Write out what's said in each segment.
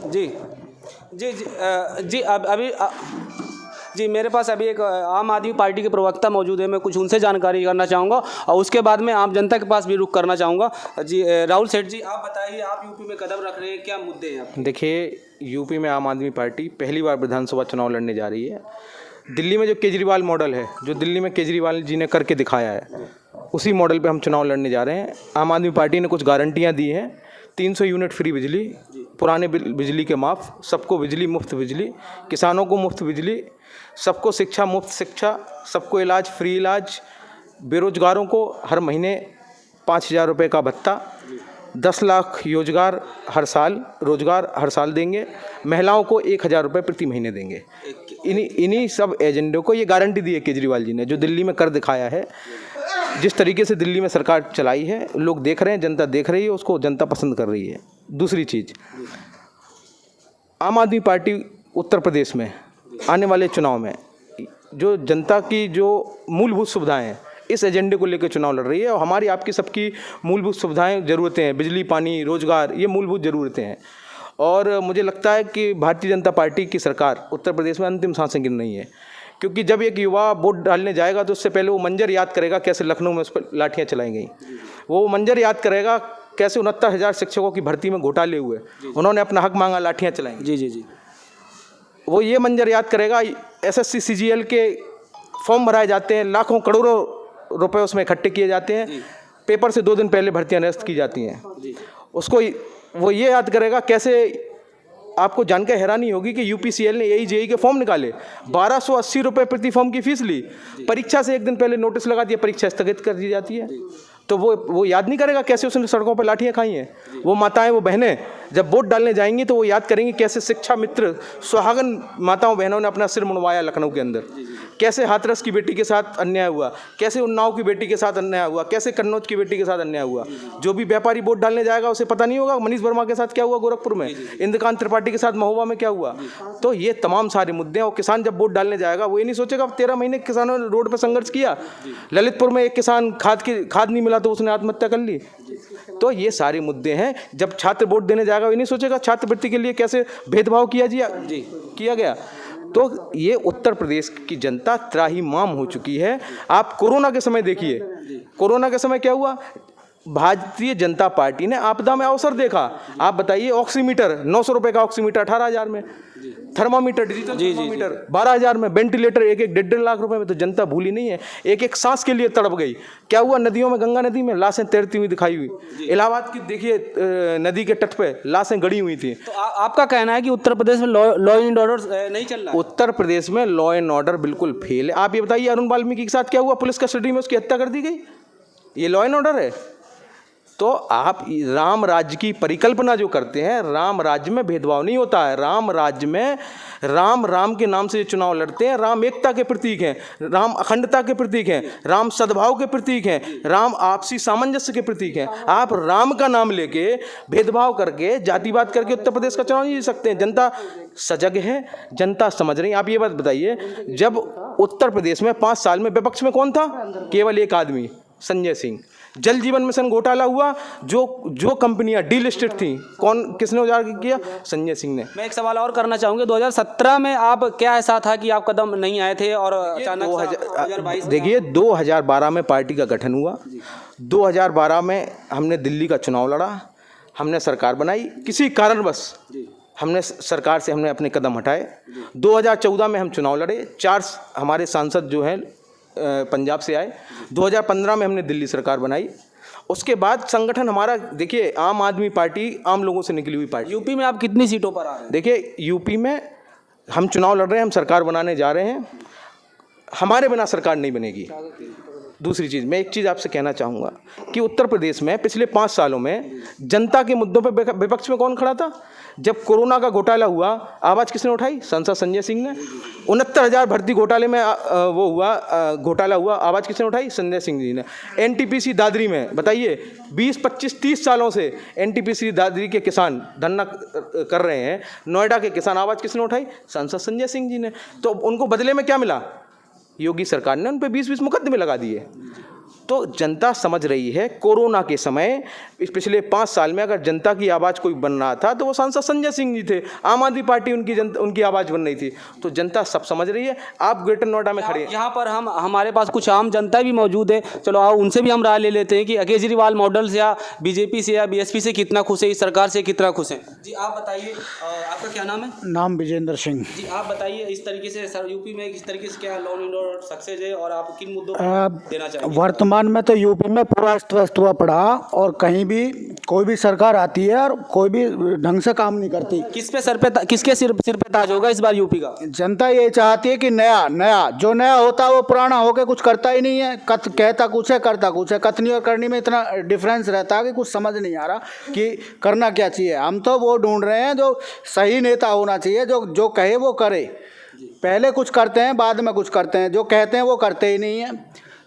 जी जी जी जी अब अभी जी मेरे पास अभी एक आम आदमी पार्टी के प्रवक्ता मौजूद है, मैं कुछ उनसे जानकारी करना चाहूँगा और उसके बाद में आम जनता के पास भी रुख करना चाहूँगा। जी राहुल सेठ जी, आप बताइए, आप यूपी में कदम रख रहे हैं, क्या मुद्दे हैं आप? देखिए, यूपी में आम आदमी पार्टी पहली बार विधानसभा चुनाव लड़ने जा रही है। दिल्ली में जो केजरीवाल मॉडल है, जो दिल्ली में केजरीवाल जी ने करके दिखाया है, उसी मॉडल पे हम चुनाव लड़ने जा रहे हैं। आम आदमी पार्टी ने कुछ गारंटियाँ दी हैं, 300 यूनिट फ्री बिजली, पुराने बिजली के माफ़, सबको बिजली, मुफ्त बिजली, किसानों को मुफ्त बिजली, सबको शिक्षा, मुफ्त शिक्षा, सबको इलाज, फ्री इलाज, बेरोजगारों को हर महीने 5,000 रुपये का भत्ता, 10 लाख रोजगार हर साल देंगे, महिलाओं को 1,000 रुपये प्रति महीने देंगे। इन्हीं सब एजेंडों को ये गारंटी दी है केजरीवाल जी ने, जो दिल्ली में कर दिखाया है। जिस तरीके से दिल्ली में सरकार चलाई है, लोग देख रहे हैं, जनता देख रही है, उसको जनता पसंद कर रही है। दूसरी चीज़, आम आदमी पार्टी उत्तर प्रदेश में आने वाले चुनाव में जो जनता की जो मूलभूत सुविधाएं हैं, इस एजेंडे को लेकर चुनाव लड़ रही है। और हमारी आपकी सबकी मूलभूत सुविधाएं, ज़रूरतें हैं, बिजली, पानी, रोजगार, ये मूलभूत ज़रूरतें हैं। और मुझे लगता है कि भारतीय जनता पार्टी की सरकार उत्तर प्रदेश में अंतिम सांसें गिन रही है, क्योंकि जब एक युवा वोट डालने जाएगा तो उससे पहले वो मंजर याद करेगा कैसे लखनऊ में उस पर लाठियाँ चलाई गई। वो मंजर याद करेगा कैसे 69,000 शिक्षकों की भर्ती में घोटाले हुए, उन्होंने अपना हक मांगा, लाठियाँ चलाई। जी जी जी वो ये मंजर याद करेगा, SSC CGL के फॉर्म भराए जाते हैं, लाखों करोड़ों रुपए उसमें इकट्ठे किए जाते हैं, पेपर से 2 दिन पहले भर्तियां निरस्त की जाती हैं। उसको वो ये याद करेगा कैसे, आपको जानकर हैरानी होगी कि UPCL ने AE-JEE के फॉर्म निकाले, 1280 रुपये प्रति फॉर्म की फीस ली, परीक्षा से 1 दिन पहले नोटिस लगा दिया, परीक्षा स्थगित कर दी जाती है। तो वो याद नहीं करेगा कैसे उसने सड़कों पर लाठियाँ खाई हैं। वो माताएं, वो बहनें जब वोट डालने जाएंगी तो वो याद करेंगी कैसे शिक्षा मित्र सुहागन माताओं बहनों ने अपना सिर मुंडवाया लखनऊ के अंदर, कैसे हाथरस की बेटी के साथ अन्याय हुआ, कैसे उन्नाव की बेटी के साथ अन्याय हुआ, कैसे कन्नौज की बेटी के साथ अन्याय हुआ। जो भी व्यापारी वोट डालने जाएगा उसे पता नहीं होगा मनीष वर्मा के साथ क्या हुआ गोरखपुर में, इंद्रकांत त्रिपाठी के साथ महोबा में क्या हुआ। तो ये तमाम सारे मुद्दे हैं। और किसान जब वोट डालने जाएगा वो ये नहीं सोचेगा 13 महीने किसानों ने रोड पर संघर्ष किया, ललितपुर में एक किसान खाद नहीं मिला तो उसने आत्महत्या कर ली। तो ये सारे मुद्दे हैं। जब छात्र वोट देने जाएगा ये नहीं सोचेगा छात्रवृत्ति के लिए कैसे भेदभाव किया गया। तो ये उत्तर प्रदेश की जनता त्राहिमाम हो चुकी है। आप कोरोना के समय देखिए, कोरोना के समय क्या हुआ, भारतीय जनता पार्टी ने आपदा में अवसर देखा। आप बताइए, ऑक्सीमीटर 900 रुपये का ऑक्सीमीटर 18,000 में, थर्मामीटर, डिजिटल थर्मामीटर 12,000 में, वेंटिलेटर 1-1.5 लाख रुपए में। तो जनता भूली नहीं है, एक सांस के लिए तड़प गई। क्या हुआ, नदियों में, गंगा नदी में लाशें तैरती हुई दिखाई हुई। इलाहाबाद की देखिए नदी के तट पे लाशें गड़ी हुई थी। तो आपका कहना है कि उत्तर प्रदेश में लॉ एंड ऑर्डर नहीं चल रहा है? उत्तर प्रदेश में लॉ एंड ऑर्डर बिल्कुल फेल है। आप ये बताइए, अरुण वाल्मीकि के साथ क्या हुआ, पुलिस कस्टडी में उसकी हत्या कर दी गई। ये लॉ एंड ऑर्डर है? तो आप राम राज्य की परिकल्पना जो करते हैं, राम राज्य में भेदभाव नहीं होता है। राम राज्य में राम के नाम से चुनाव लड़ते हैं। राम एकता के प्रतीक हैं, राम अखंडता के प्रतीक हैं, राम सद्भाव के प्रतीक हैं, राम आपसी सामंजस्य के प्रतीक हैं। आप राम का नाम लेके भेदभाव करके, जातिवाद करके उत्तर प्रदेश का चुनाव नहीं जीत सकते हैं। जनता सजग है, जनता समझ रही है। आप ये बात बताइए, जब उत्तर प्रदेश में 5 साल में विपक्ष में कौन था? केवल एक आदमी, संजय सिंह। जल जीवन मिशन घोटाला हुआ, जो कंपनियां डीलिस्टेड थी, किसने उजागर किया? संजय सिंह ने। मैं एक सवाल और करना चाहूँगा, 2017 में आप क्या ऐसा था कि आप कदम नहीं आए थे और अचानक 2022 देखिए 2012 में पार्टी का गठन हुआ। 2012 में हमने दिल्ली का चुनाव लड़ा, हमने सरकार बनाई, किसी कारणवश हमने सरकार से अपने कदम हटाए। 2014 में हम चुनाव लड़े, 4 हमारे सांसद जो हैं पंजाब से आए। 2015 में हमने दिल्ली सरकार बनाई। उसके बाद संगठन हमारा, देखिए आम आदमी पार्टी आम लोगों से निकली हुई पार्टी। यूपी में आप कितनी सीटों पर आ रहे हैं? देखिए यूपी में हम चुनाव लड़ रहे हैं, हम सरकार बनाने जा रहे हैं, हमारे बिना सरकार नहीं बनेगी। दूसरी चीज़, मैं एक चीज़ आपसे कहना चाहूँगा कि उत्तर प्रदेश में पिछले 5 सालों में जनता के मुद्दों पर विपक्ष में कौन खड़ा था? जब कोरोना का घोटाला हुआ, आवाज़ किसने उठाई? सांसद संजय सिंह ने। 69,000 भर्ती घोटाले में घोटाला हुआ, आवाज़ किसने उठाई? संजय सिंह जी ने। NTPC दादरी में बताइए, 20, 25, 30 सालों से NTPC दादरी के किसान धरना कर रहे हैं, नोएडा के किसान, आवाज़ किसने उठाई? सांसद संजय सिंह जी ने। तो उनको बदले में क्या मिला? योगी सरकार ने उन पर 20-20 मुकदमे लगा दिए। तो जनता समझ रही है। कोरोना के समय इस पिछले 5 साल में अगर जनता की आवाज़ कोई बन रहा था तो वो सांसद संजय सिंह जी थे। आम आदमी पार्टी उनकी आवाज़ बन रही थी। तो जनता सब समझ रही है। आप ग्रेटर नोएडा में खड़े हैं, यहाँ पर हमारे पास कुछ आम जनता भी मौजूद है। चलो आओ उनसे भी हम राय ले लेते हैं कि केजरीवाल मॉडल से या बीजेपी से या बीएसपी से कितना खुश है, इस सरकार से कितना खुश है। जी आप बताइए, आपका क्या नाम है? नाम विजेंद्र सिंह। जी आप बताइए, इस तरीके से सर यूपी में किस तरीके से क्या लॉ एंड ऑर्डर सक्सेस है और आप किन मुद्दों पर देना चाहेंगे? वर्तमान में तो यूपी में पूरा अस्त व्यस्त हुआ पड़ा और कहीं भी कोई भी सरकार आती है और कोई भी ढंग से काम नहीं करती। किसके सिर पे ताज होगा इस बार यूपी का? जनता ये चाहती है कि नया जो नया होता है वो पुराना होकर कुछ करता ही नहीं है। कहता कुछ है, करता कुछ है। कथनी और करनी में इतना डिफरेंस रहता है कि कुछ समझ नहीं आ रहा कि करना क्या चाहिए। हम तो वो ढूंढ रहे हैं जो सही नेता होना चाहिए, जो कहे वो करे। पहले कुछ करते हैं, बाद में कुछ करते हैं, जो कहते हैं वो करते ही नहीं है।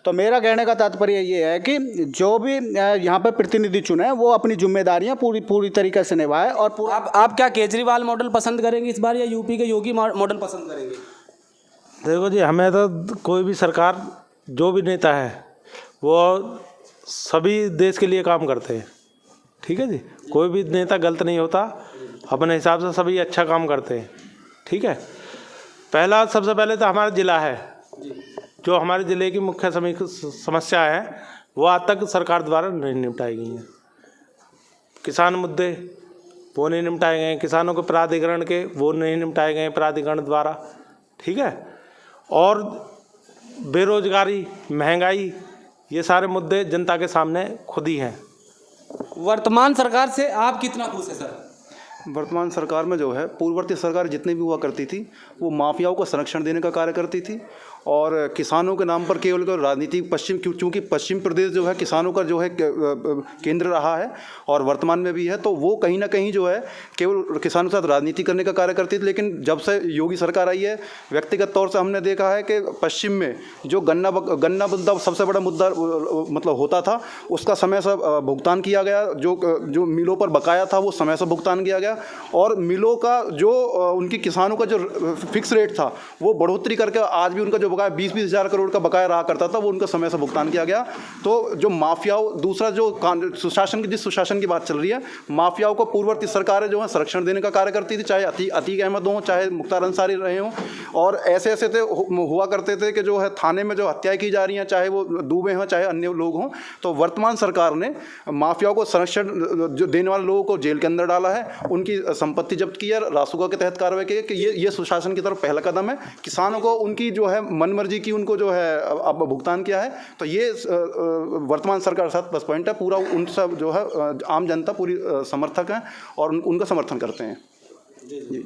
तो मेरा कहने का तात्पर्य ये है कि जो भी यहाँ पे प्रतिनिधि चुने वो अपनी जिम्मेदारियाँ पूरी तरीके से निभाए। और आप क्या केजरीवाल मॉडल पसंद करेंगे इस बार या यूपी के योगी मॉडल पसंद करेंगे? देखो जी, हमें तो कोई भी सरकार, जो भी नेता है वो सभी देश के लिए काम करते हैं। ठीक है जी, कोई भी नेता गलत नहीं होता, अपने हिसाब से सभी अच्छा काम करते हैं। ठीक है, सबसे पहले तो हमारा ज़िला है, जो हमारे ज़िले की मुख्य समस्या है वो आज तक सरकार द्वारा नहीं निपटाई गई हैं। किसान मुद्दे वो नहीं निपटाए गए, किसानों के प्राधिकरण के वो नहीं निपटाए गए प्राधिकरण द्वारा। ठीक है, और बेरोजगारी, महंगाई, ये सारे मुद्दे जनता के सामने खुद ही हैं। वर्तमान सरकार से आप कितना खुश है सर? वर्तमान सरकार में जो है, पूर्ववर्ती सरकार जितनी भी हुआ करती थी वो माफियाओं को संरक्षण देने का कार्य करती थी और किसानों के नाम पर केवल राजनीति चूँकि पश्चिम प्रदेश जो है किसानों का जो है केंद्र रहा है और वर्तमान में भी है, तो वो कहीं ना कहीं जो है केवल किसानों के साथ राजनीति करने का कार्य करती थी। लेकिन जब से योगी सरकार आई है, व्यक्तिगत तौर से हमने देखा है कि पश्चिम में जो गन्ना मुद्दा सबसे बड़ा मुद्दा मतलब होता था, उसका समय से भुगतान किया गया। जो मिलों पर बकाया था वो समय से भुगतान किया गया और मिलों का जो उनकी किसानों का जो फिक्स रेट था वो बढ़ोतरी करके आज भी उनका जो बकाया 20-20 हज़ार करोड़ का बकाया रहा करता था वो उनका समय से भुगतान किया गया। तो जो माफियाओं, दूसरा जो जिस सुशासन की बात चल रही है, माफियाओं को पूर्ववर्ती सरकारें जो है संरक्षण देने का कार्य करती थी, चाहे अतीक अहमद हों, चाहे मुख्तार अंसारी रहे हों। और ऐसे हुआ करते थे कि जो है थाने में जो हत्याएं की जा रही हैं, चाहे वो दुबे हों चाहे अन्य लोग हों, तो वर्तमान सरकार ने माफियाओं को संरक्षण जो देने वाले लोगों को जेल के अंदर डाला है, उनकी संपत्ति जब्त की है, रासुका के तहत कार्रवाई की है कि ये सुशासन की तरफ पहला कदम है। किसानों को उनकी जो है मनमर्जी की उनको जो है अब भुगतान किया है। तो ये वर्तमान सरकार के साथ प्लस पॉइंट है। पूरा उन सब जो है आम जनता पूरी समर्थक है और उनका समर्थन करते हैं। जी।